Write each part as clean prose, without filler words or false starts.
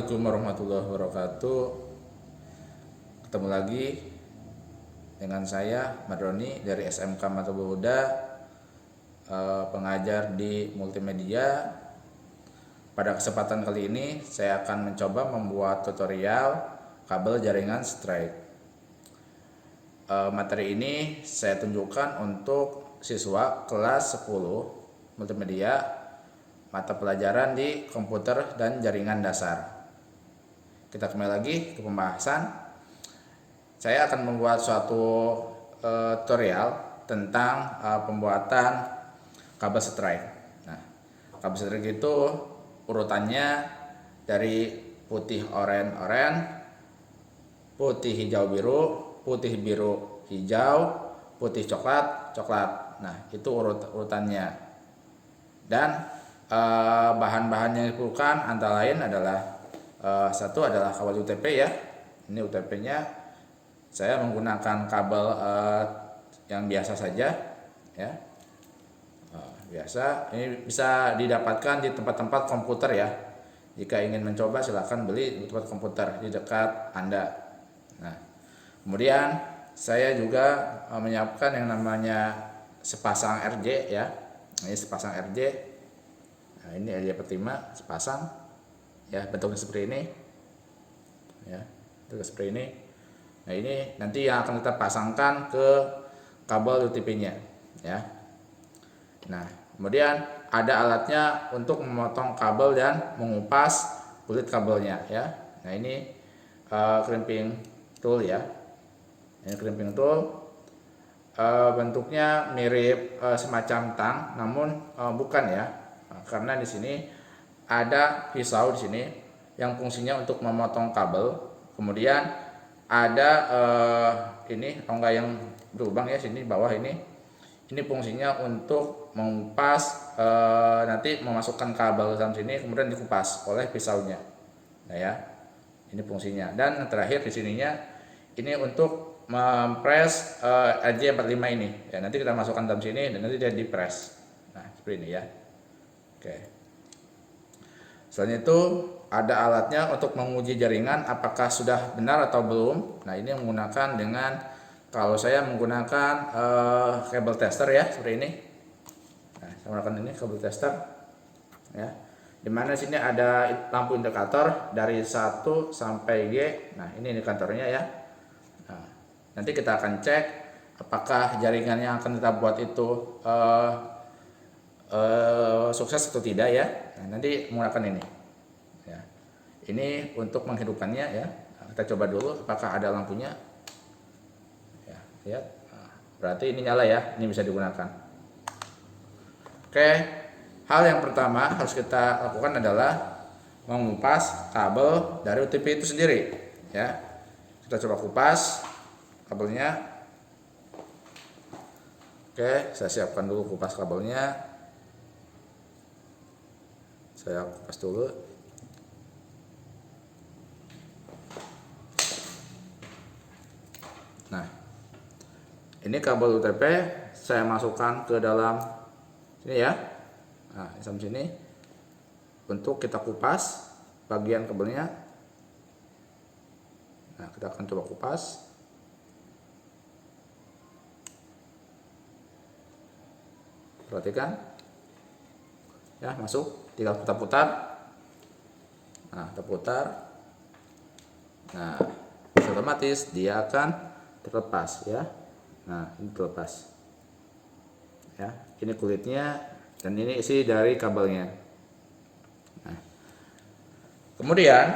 Assalamualaikum warahmatullahi wabarakatuh. Ketemu lagi dengan saya Madroni dari SMK Matlabul Huda, pengajar di multimedia. Pada kesempatan kali ini saya akan mencoba membuat tutorial kabel jaringan strike. Materi ini saya tunjukkan untuk siswa kelas 10 multimedia, mata pelajaran di komputer dan jaringan dasar. Kita kembali lagi ke pembahasan. Saya akan membuat suatu tutorial tentang pembuatan kabel strike. Nah, kabel strike itu urutannya dari putih oranye, putih hijau biru, putih biru hijau, putih coklat coklat. Nah, itu urutannya. Dan bahan-bahan yang diperlukan antara lain adalah satu adalah kabel UTP ya. Ini UTP-nya saya menggunakan kabel yang biasa saja ya. Biasa. Ini bisa didapatkan di tempat-tempat komputer ya. Jika ingin mencoba silahkan beli di tempat komputer di dekat Anda. Nah, kemudian saya juga menyiapkan yang namanya sepasang RJ ya. Ini sepasang RJ. Nah, ini RJ per 5 sepasang ya, bentuknya seperti ini ya, bentuknya seperti ini. Nah, ini nanti yang akan kita pasangkan ke kabel UTP-nya ya. Nah, kemudian ada alatnya untuk memotong kabel dan mengupas kulit kabelnya ya. Nah, ini crimping tool ya. Ini crimping tool. Bentuknya mirip semacam tang, namun bukan ya. Karena di sini ada pisau di sini yang fungsinya untuk memotong kabel. Kemudian ada ini rongga yang berlubang ya, sini bawah ini. Ini fungsinya untuk mengupas, nanti memasukkan kabel dalam sini kemudian dikupas oleh pisaunya. Nah ya, ini fungsinya. Dan terakhir di sininya ini untuk mempres RJ45 ini. Ya, nanti kita masukkan dalam sini dan nanti dia dipres. Nah, seperti ini ya. Oke. Selain itu ada alatnya untuk menguji jaringan apakah sudah benar atau belum. Nah, ini menggunakan dengan, kalau saya menggunakan kabel tester ya, seperti ini. Nah, saya menggunakan ini kabel tester ya. Dimana sini ada lampu indikator dari 1 sampai G. Nah, ini indikatornya ya. Nah, nanti kita akan cek apakah jaringan yang akan kita buat itu sukses atau tidak ya. Nah, nanti menggunakan ini ya. Ini untuk menghidupkannya ya. Nah, kita coba dulu apakah ada lampunya ya, lihat. Nah, berarti ini nyala ya, ini bisa digunakan. Oke, hal yang pertama harus kita lakukan adalah mengupas kabel dari UTP itu sendiri ya. Kita coba kupas kabelnya. Oke, saya siapkan dulu kupas kabelnya. Saya kupas dulu. Nah, ini kabel UTP saya masukkan ke dalam sini ya. Nah, di sini untuk kita kupas bagian kabelnya. Nah, kita akan coba kupas. Perhatikan ya, masuk, tinggal putar-putar. Nah, kita putar. Nah, otomatis dia akan terlepas ya. Nah, ini terlepas ya. Ini kulitnya dan ini isi dari kabelnya. Nah, kemudian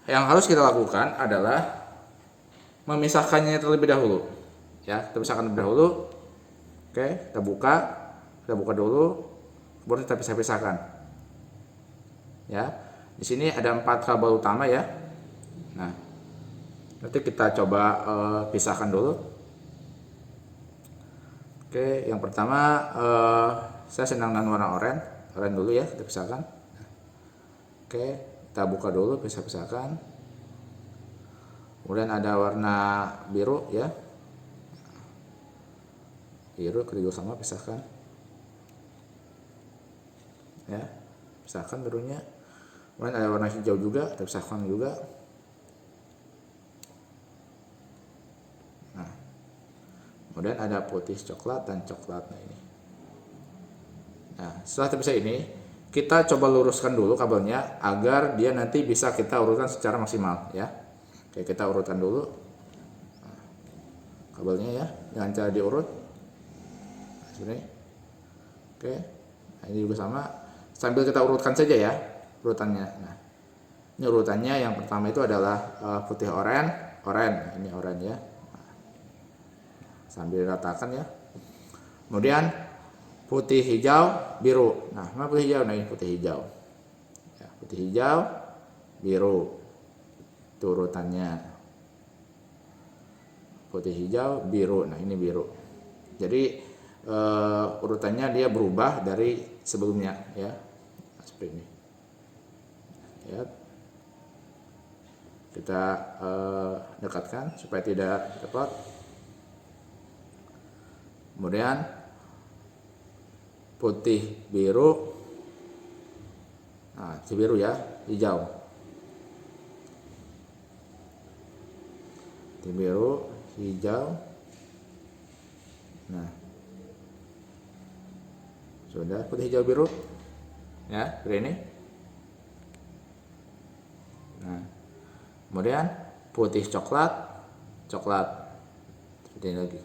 yang harus kita lakukan adalah memisahkannya terlebih dahulu ya. Kita pisahkan terlebih dahulu. Oke, kita buka dulu. Kemudian kita pisah-pisahkan ya. Di sini ada 4 kabel utama ya. Nah, nanti kita coba pisahkan dulu. Oke, yang pertama saya senang dengan warna oranye dulu ya, kita pisahkan. Oke, kita buka dulu, pisah-pisahkan. Kemudian ada warna biru ya, biru kedua sama, pisahkan ya, pisahkan birunya. Kemudian ada warna hijau juga, tapi saffron juga. Nah, kemudian ada putih coklat dan coklat. Nah ini. Nah, setelah terpisah ini, kita coba luruskan dulu kabelnya agar dia nanti bisa kita urutkan secara maksimal ya. Oke, kita urutkan dulu kabelnya ya dengan cara diurut. Nah, sini. Oke, nah, ini juga sama. Sambil kita urutkan saja ya urutannya. Nah, ini urutannya yang pertama itu adalah putih oranye, ini oranye ya. Nah, sambil ratakan ya. Kemudian putih hijau biru. Nah, mana putih hijau? Nah, ini putih hijau. Ya, putih hijau biru. Itu urutannya. Putih hijau biru. Nah, ini biru. Jadi urutannya dia berubah dari sebelumnya ya. Nah, seperti ini. Ya. Kita dekatkan supaya tidak cepat. Kemudian putih biru. Nah, putih biru ya, hijau. Putih biru, hijau. Nah, sudah putih hijau biru ya, seperti ini. Nah, kemudian putih coklat, seperti ini lagi.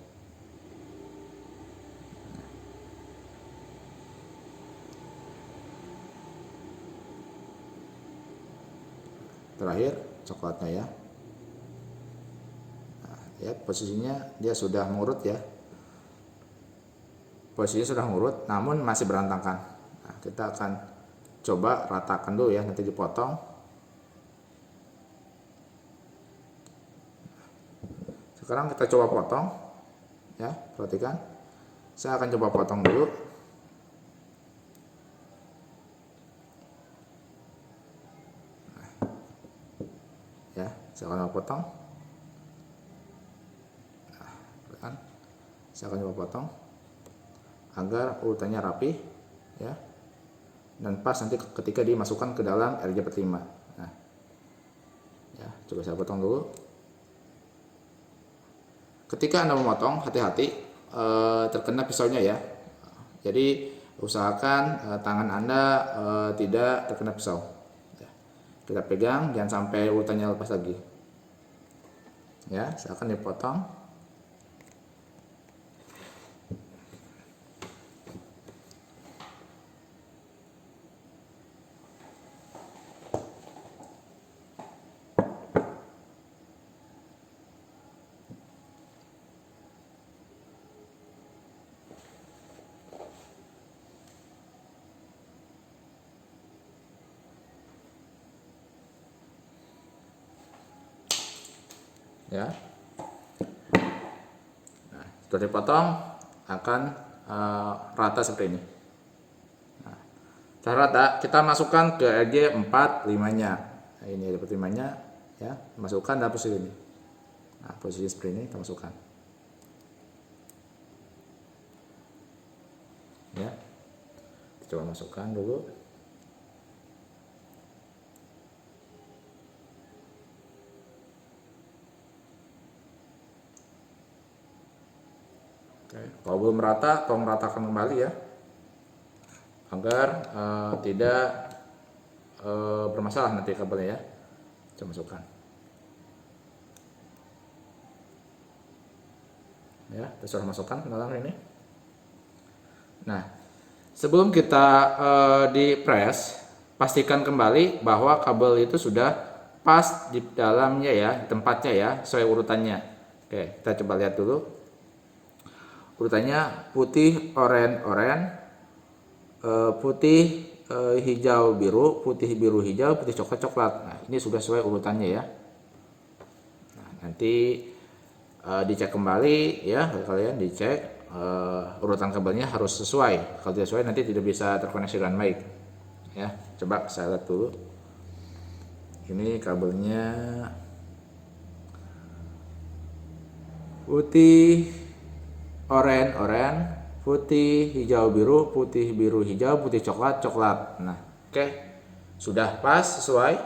Terakhir coklatnya ya. Nah, ya posisinya dia sudah mengurut ya. Posisinya sudah mengurut, namun masih berantakan. Nah, kita akan coba ratakan dulu ya, nanti dipotong. Sekarang kita coba potong ya, perhatikan. Saya akan coba potong dulu. Ya, saya akan coba potong. Nah, saya akan coba potong agar urutannya rapi ya, dan pas nanti ketika dimasukkan ke dalam RJ45. Nah, ya, coba saya potong dulu. Ketika Anda memotong, hati-hati terkena pisaunya ya. Jadi usahakan tangan Anda tidak terkena pisau. Kita pegang, jangan sampai urutannya lepas lagi. Ya, saya akan dipotong. Ya, nah, setelah dipotong akan rata seperti ini. Nah, setelah rata kita masukkan ke RJ45-nya. Nah, ini RJ45-nya ya, masukkan dalam posisi ini. Nah, posisi seperti ini kita masukkan. Ya, kita coba masukkan dulu. Oke, kalau belum merata, tolong meratakan kembali ya, agar tidak bermasalah nanti kabelnya ya. Coba masukkan. Ya, kita sudah masukkan ke dalam ini. Nah, sebelum kita di press, pastikan kembali bahwa kabel itu sudah pas di dalamnya ya, tempatnya ya, sesuai urutannya. Oke, kita coba lihat dulu. Urutannya putih oranye, putih hijau biru, putih biru hijau, putih coklat coklat. Nah, ini sudah sesuai urutannya ya. Nah, nanti dicek kembali ya, kalian dicek urutan kabelnya harus sesuai. Kalau tidak sesuai nanti tidak bisa terkoneksi dengan baik. Ya, coba saya lihat dulu. Ini kabelnya putih oranye, putih hijau biru, putih biru hijau, putih coklat coklat. Nah, oke, sudah pas sesuai.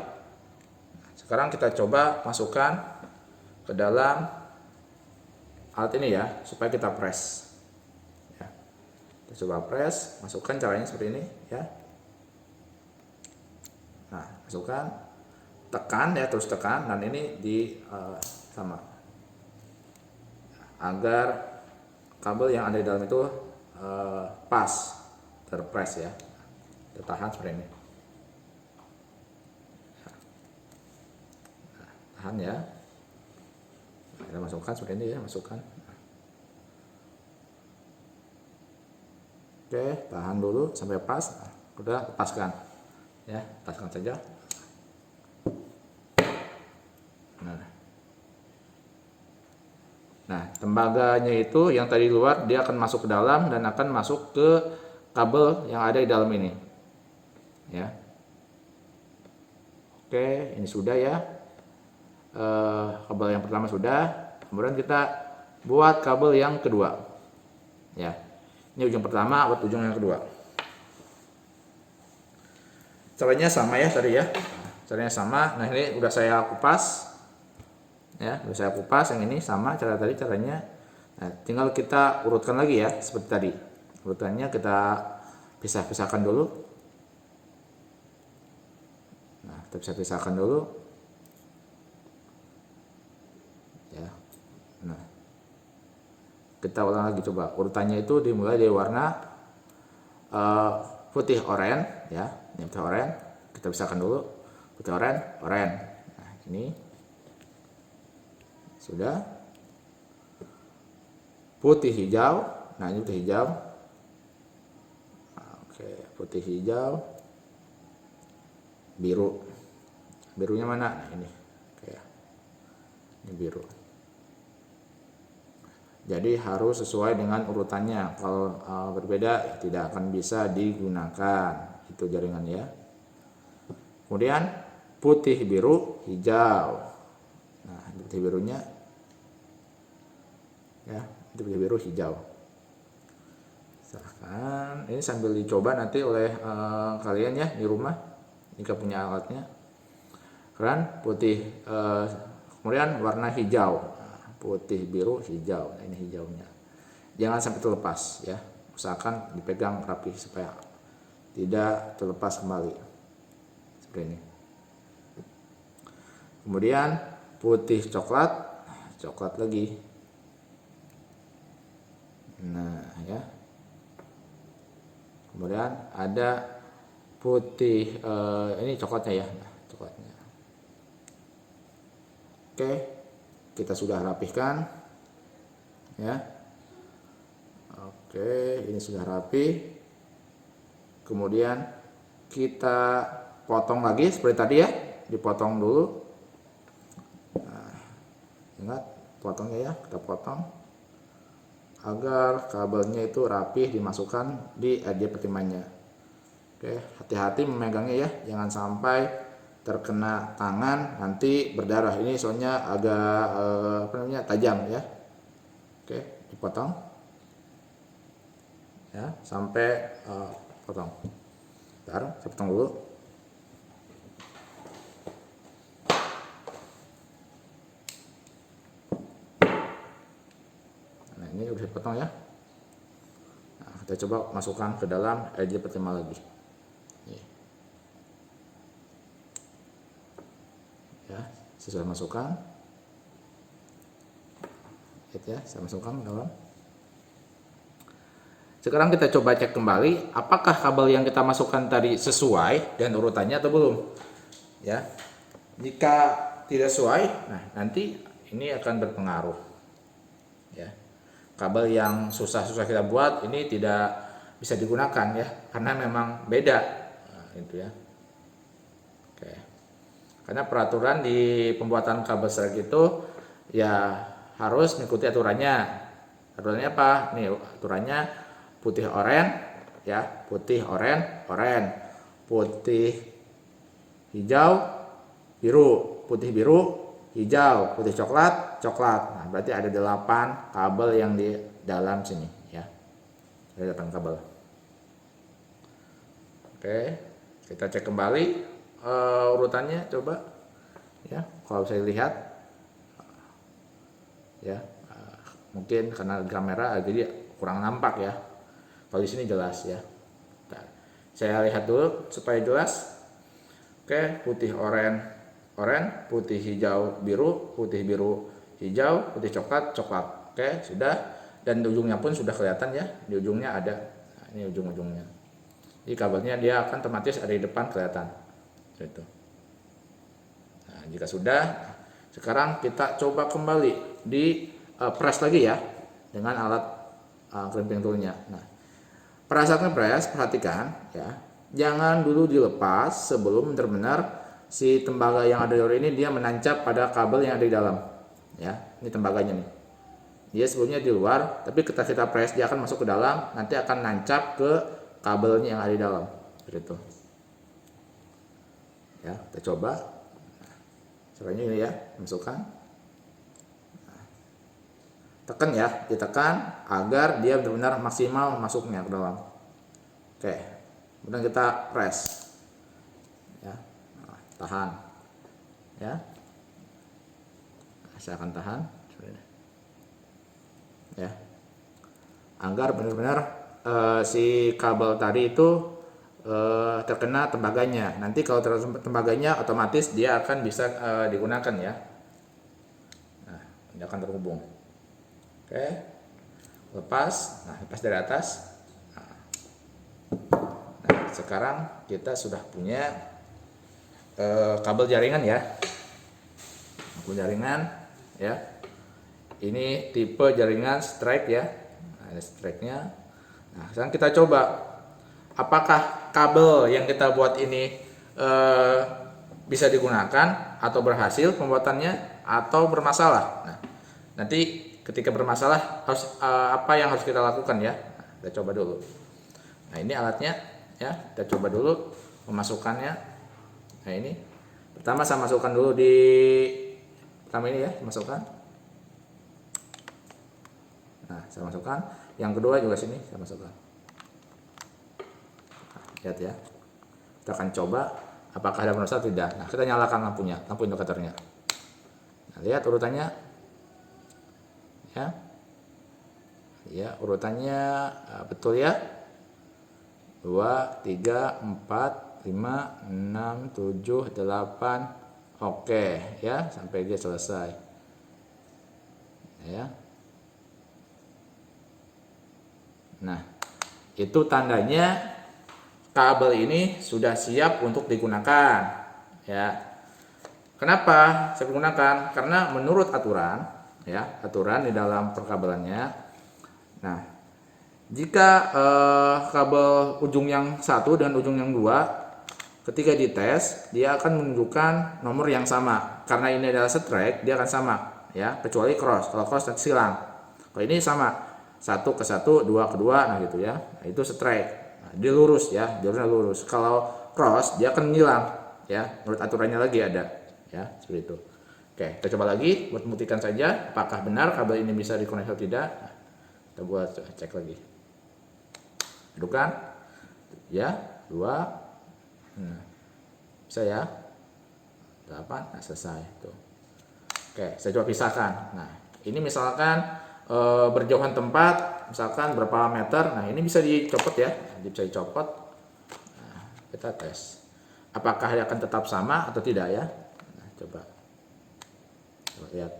Sekarang kita coba masukkan ke dalam alat ini ya, supaya kita press ya. Kita coba press, masukkan, caranya seperti ini ya. Nah, masukkan, tekan ya, terus tekan, dan ini sama agar kabel yang ada di dalam itu pas terpress ya. Kita tahan seperti ini. Nah, tahan ya. Nah, kita masukkan seperti ini ya, masukkan. Oke, tahan dulu sampai pas. Udah, lepaskan ya, lepaskan saja. Nah, tembaganya itu yang tadi luar, dia akan masuk ke dalam dan akan masuk ke kabel yang ada di dalam ini ya. Oke, ini sudah ya, kabel yang pertama sudah. Kemudian kita buat kabel yang kedua ya. Ini ujung pertama buat ujung yang kedua. Caranya sama ya tadi ya, caranya sama. Nah, ini udah saya kupas ya, udah saya kupas. Yang ini sama cara tadi caranya. Nah, tinggal kita urutkan lagi ya, seperti tadi. Urutannya kita pisah-pisahkan dulu. Nah, kita pisah-pisahkan dulu ya. Nah, kita ulang lagi, coba urutannya itu dimulai dari warna putih oranye ya. Ini putih oranye, kita pisahkan dulu, putih oranye, oranye. Nah, ini sudah. Putih hijau, nah ini putih hijau. Oke, putih hijau, biru. Birunya mana? Nah, ini. Oke, ini biru. Jadi harus sesuai dengan urutannya. Kalau berbeda tidak akan bisa digunakan. Itu jaringan ya. Kemudian putih, biru, hijau. Nah, putih birunya ya, putih biru, hijau. Silahkan. Ini sambil dicoba nanti oleh kalian ya di rumah jika punya alatnya. Kemudian putih, kemudian warna hijau. Putih, biru, hijau. Nah, ini hijaunya. Jangan sampai terlepas ya. Usahakan dipegang rapi supaya tidak terlepas kembali. Seperti ini. Kemudian putih coklat, coklat lagi. Nah, ya. Kemudian ada putih, ini coklatnya ya. Nah, coklatnya. Oke. Kita sudah rapihkan ya. Oke, ini sudah rapi. Kemudian kita potong lagi seperti tadi ya, dipotong dulu. Nah, ingat potongnya ya, kita potong agar kabelnya itu rapi dimasukkan di adia pertimbangannya. Oke, hati-hati memegangnya ya, jangan sampai terkena tangan nanti berdarah. Ini soalnya agak tajam ya. Oke, dipotong ya sampai potong. Bentar, saya potong dulu. Nah, ini udah dipotong ya. Nah, kita coba masukkan ke dalam adia pertimbangan lagi. Ya, sesuai masukkan. Ya, saya masukkan ke dalam. Sekarang kita coba cek kembali apakah kabel yang kita masukkan tadi sesuai dan urutannya atau belum. Ya. Jika tidak sesuai, nah nanti ini akan berpengaruh. Ya. Kabel yang susah-susah kita buat ini tidak bisa digunakan ya, karena memang beda. Nah, itu ya. Oke. Karena peraturan di pembuatan kabel listrik itu ya harus mengikuti aturannya. Aturannya apa? Nih aturannya putih oranye ya, putih oranye, oranye, putih hijau, biru, putih biru, hijau, putih coklat, coklat. Nah, berarti ada 8 kabel yang di dalam sini ya. Ada 8 kabel. Oke, kita cek kembali urutannya coba ya. Kalau saya lihat ya, mungkin karena kamera jadi kurang nampak ya. Kalau di sini jelas ya. Nah, saya lihat dulu supaya jelas. Oke, putih oranye, putih hijau biru, putih biru hijau, putih coklat coklat. Oke, sudah. Dan di ujungnya pun sudah kelihatan ya. Di ujungnya ada. Nah, ini ujung-ujungnya. Jadi kabelnya dia akan otomatis ada di depan kelihatan. Itu. Nah, jika sudah, sekarang kita coba kembali di press lagi ya dengan alat crimping toolnya. Nah, pada saat nge-press perhatikan ya, jangan dulu dilepas sebelum benar-benar si tembaga yang ada di luar ini dia menancap pada kabel yang ada di dalam. Ya, ini tembaganya nih. Dia sebelumnya di luar, tapi ketika kita press dia akan masuk ke dalam, nanti akan nancap ke kabelnya yang ada di dalam. Seperti itu. Ya, kita coba. Caranya ini ya, masukkan. Tekan ya, ditekan agar dia benar-benar maksimal masuknya ke dalam. Oke, kemudian kita press. Ya, tahan. Ya, saya akan tahan. Ya, agar benar-benar si kabel tadi itu terkena tembaganya. Nanti kalau terkena tembaganya otomatis dia akan bisa digunakan ya. Nah, dia akan terhubung. Oke, lepas. Nah, lepas dari atas. Nah, sekarang kita sudah punya kabel jaringan ya. Kabel jaringan ya. Ini tipe jaringan strike ya. Nah, ada strike-nya. Nah, sekarang kita coba apakah kabel yang kita buat ini bisa digunakan atau berhasil pembuatannya atau bermasalah. Nah, nanti ketika bermasalah harus apa yang harus kita lakukan ya. Nah, kita coba dulu. Nah, ini alatnya ya. Kita coba dulu memasukkannya. Nah, ini pertama saya masukkan dulu di pertama ini ya, masukkan. Nah, saya masukkan. Yang kedua juga sini saya masukkan. Nah, lihat ya. Kita akan coba apakah ada bermasalah atau tidak. Nah, kita nyalakan lampunya, lampu indikatornya. Nah, lihat urutannya. Ya. Ya, urutannya betul ya. 2, 3, 4, 5, 6, 7, 8. Oke, ya, sampai dia selesai. Ya. Nah, itu tandanya kabel ini sudah siap untuk digunakan. Ya. Kenapa saya gunakan? Karena menurut aturan, ya, aturan di dalam perkabelannya. Nah, jika kabel ujung yang satu dan ujung yang dua, ketika dites, dia akan menunjukkan nomor yang sama. Karena ini adalah strike, dia akan sama, ya, kecuali cross. Kalau cross nanti silang. Kalau ini sama. 1 ke 1, 2 ke 2, nah gitu ya. Nah, itu strike. Nah, dia lurus ya, jalurnya lurus. Kalau cross dia akan ngilang ya, menurut aturannya lagi ada ya, seperti itu. Oke, kita coba lagi buat membuktikan saja apakah benar kabel ini bisa dikoneksi atau tidak. Nah, kita buat cek lagi. Hidupkan. Ya, 2. Nah, bisa ya. 8, nah selesai tuh. Oke, saya coba pisahkan. Nah, ini misalkan berjauhan tempat, misalkan berapa meter. Nah, ini bisa dicopot ya, bisa dicopot. Nah, kita tes apakah dia akan tetap sama atau tidak ya. Nah, coba lihat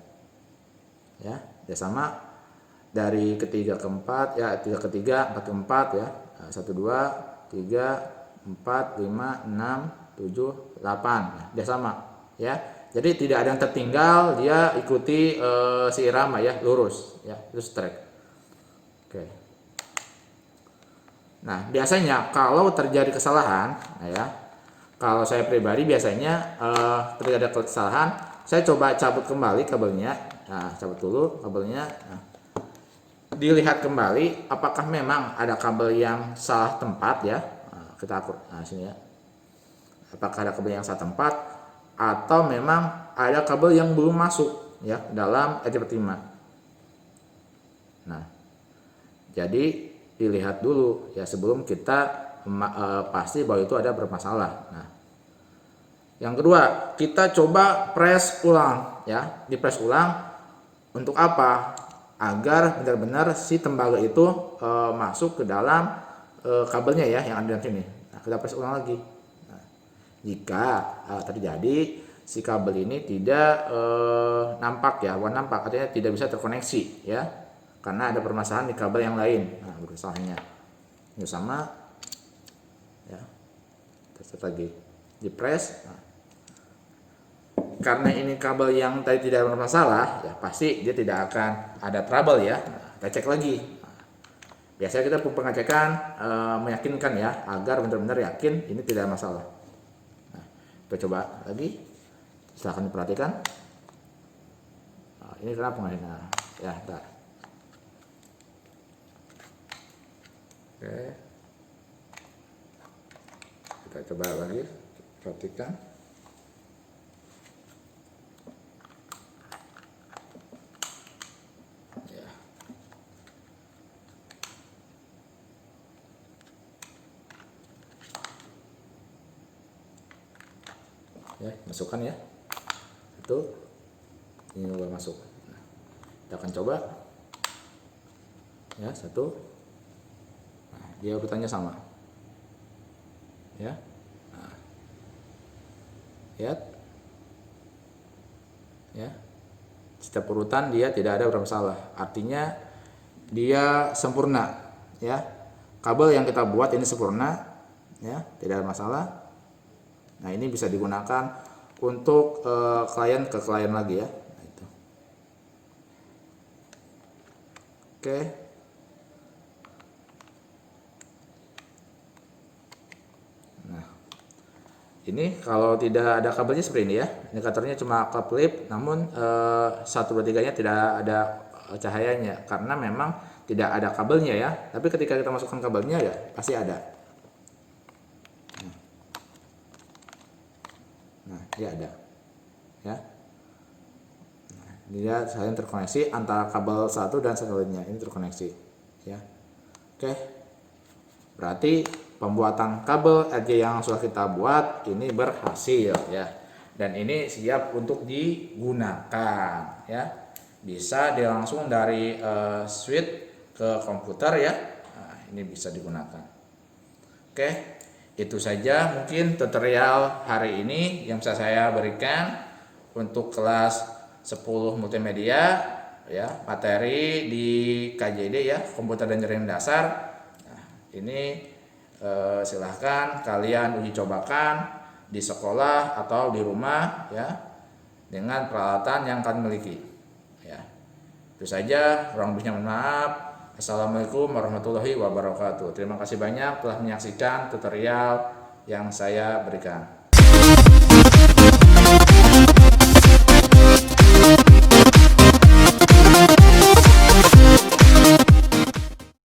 ya, dia sama dari ketiga ke empat ya, 3 ke 3, 4 ke 4 ya. Nah, 1 2 3 4 5 6 7 8. Nah, dia sama ya. Jadi tidak ada yang tertinggal, dia ikuti si irama ya, lurus ya, itu strike. Oke. Nah, biasanya kalau terjadi kesalahan, nah ya, kalau saya pribadi biasanya ketika ada kesalahan, saya coba cabut kembali kabelnya. Nah, cabut dulu kabelnya. Nah, dilihat kembali apakah memang ada kabel yang salah tempat ya. Nah, kita akur. Nah, sini ya. Apakah ada kabel yang salah tempat atau memang ada kabel yang belum masuk ya dalam RJ45. Nah, jadi dilihat dulu ya sebelum kita pasti bahwa itu ada bermasalah. Nah, Yang kedua, kita coba press ulang ya, di press ulang untuk apa? Agar benar-benar si tembaga itu masuk ke dalam kabelnya ya yang ada di sini. Nah, kita press ulang lagi. Nah, jika terjadi si kabel ini tidak nampak ya, bukan nampak, artinya tidak bisa terkoneksi ya, karena ada permasalahan di kabel yang lain. Nah, bersalahnya ini sama ya, terus lagi di press. Nah, karena ini kabel yang tadi tidak bermasalah ya, pasti dia tidak akan ada trouble ya. Nah, kita cek lagi. Nah, biasanya kita pengecekan meyakinkan ya, agar benar-benar yakin ini tidak ada masalah. Nah, kita coba lagi, silahkan diperhatikan. Nah, ini kenapa nggak? Nah, ya, bentar. Oke, kita coba lagi, perhatikan. Ya, masukkan ya, itu ini udah masuk. Nah, kita akan coba ya, satu. Nah, dia urutannya sama ya. Nah, lihat ya, setiap urutan dia tidak ada bermasalah, artinya dia sempurna ya. Kabel yang kita buat ini sempurna ya, tidak ada masalah. Nah, ini bisa digunakan untuk klien ke klien lagi ya. Nah, itu. Oke. Nah, ini kalau tidak ada kabelnya seperti ini ya. Indikatornya cuma keklip, namun 1, 2, 3-nya tidak ada cahayanya karena memang tidak ada kabelnya ya. Tapi ketika kita masukkan kabelnya ya pasti ada. Nah, dia ada ya. Nah, dia saling terkoneksi antara kabel satu dan satunya, ini terkoneksi ya. Oke, berarti pembuatan kabel RJ yang sudah kita buat ini berhasil ya, dan ini siap untuk digunakan ya. Bisa langsung dari switch ke komputer ya. Nah, ini bisa digunakan. Oke, itu saja mungkin tutorial hari ini yang bisa saya berikan untuk kelas 10 multimedia ya, materi di KJD ya, komputer dan jaringan dasar. Nah, ini silahkan kalian uji cobakan di sekolah atau di rumah ya, dengan peralatan yang kalian miliki ya. Itu saja, kurang lebihnya mohon maaf. Assalamualaikum warahmatullahi wabarakatuh. Terima kasih banyak telah menyaksikan tutorial yang saya berikan.